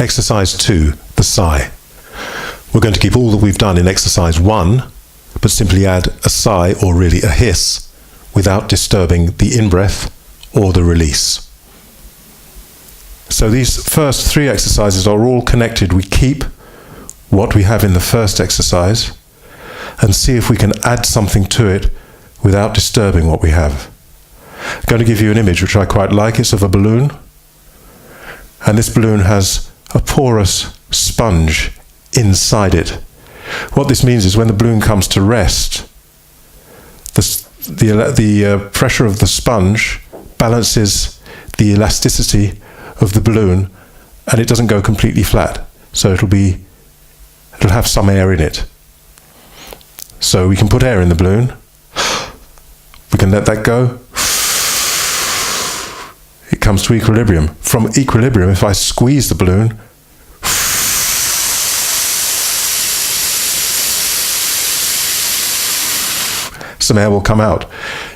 Exercise 2, the sigh. We're going to keep all that we've done in exercise 1, but simply add a sigh, or really a hiss, without disturbing the in-breath or the release. So these first 3 exercises are all connected. We keep what we have in the first exercise and see if we can add something to it without disturbing what we have. I'm going to give you an image which I quite like. It's of a balloon, and this balloon has a porous sponge inside it. What this means is when the balloon comes to rest, the pressure of the sponge balances the elasticity of the balloon, and it doesn't go completely flat. So it'll have some air in it. So we can put air in the balloon. We can let that go. It comes to equilibrium. From equilibrium, if I squeeze the balloon, some air will come out.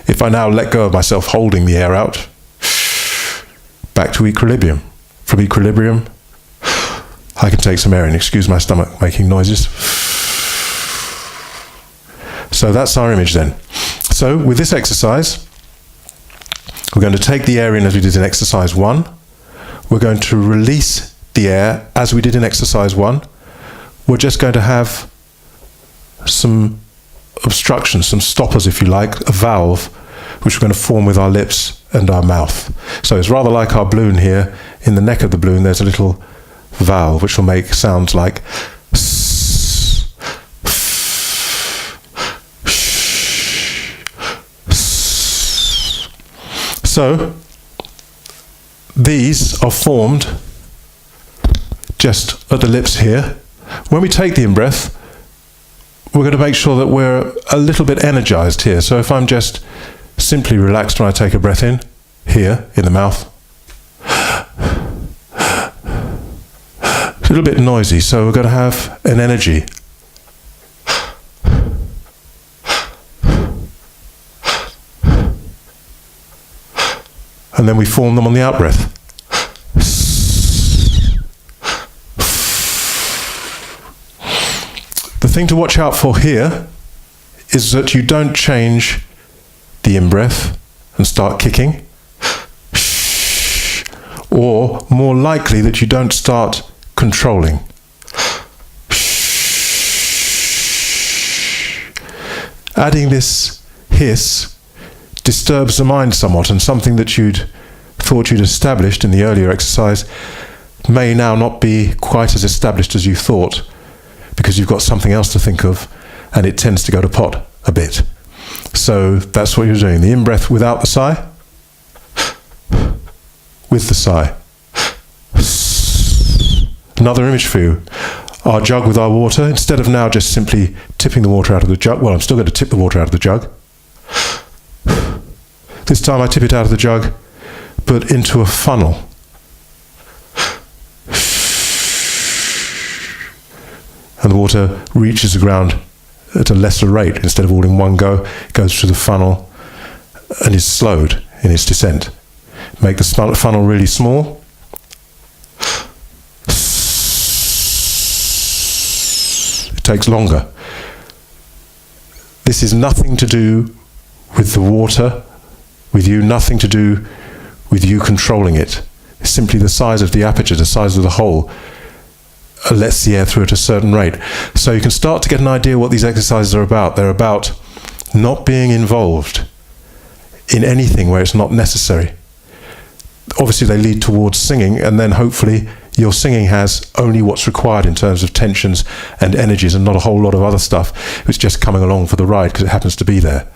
If I now let go of myself holding the air out, back to equilibrium. From equilibrium, I can take some air in. Excuse my stomach making noises. So that's our image then. So with this exercise, we're going to take the air in as we did in exercise 1. We're going to release the air as we did in exercise 1. We're just going to have some obstructions, some stoppers if you like, a valve, which we're going to form with our lips and our mouth. So it's rather like our balloon here. In the neck of the balloon there's a little valve which will make sounds like So these are formed just at the lips here. When we take the in-breath, we're going to make sure that we're a little bit energized here. So if I'm just simply relaxed when I take a breath in, here in the mouth, it's a little bit noisy, so we're going to have an energy. And then we form them on the out-breath. The thing to watch out for here is that you don't change the in-breath and start kicking, or more likely that you don't start controlling. Adding this hiss disturbs the mind somewhat, and something that you'd thought you'd established in the earlier exercise may now not be quite as established as you thought, because you've got something else to think of, and it tends to go to pot a bit. So that's what you're doing. The in-breath without the sigh, with the sigh. Another image for you. Our jug with our water. Instead of now just simply tipping the water out of the jug, well, I'm still going to tip the water out of the jug. This time I tip it out of the jug, but into a funnel. And the water reaches the ground at a lesser rate. Instead of all in one go, it goes through the funnel and is slowed in its descent. Make the funnel really small. It takes longer. This is nothing to do with the water, with you, nothing to do with you controlling it. It's simply the size of the aperture, the size of the hole, lets the air through at a certain rate. So you can start to get an idea what these exercises are about. They're about not being involved in anything where it's not necessary. Obviously they lead towards singing, and then hopefully your singing has only what's required in terms of tensions and energies, and not a whole lot of other stuff. It's just coming along for the ride because it happens to be there.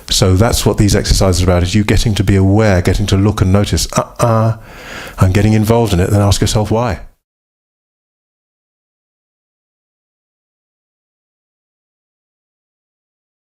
So that's what these exercises are about, is you getting to be aware, getting to look and notice, I'm getting involved in it, then ask yourself why.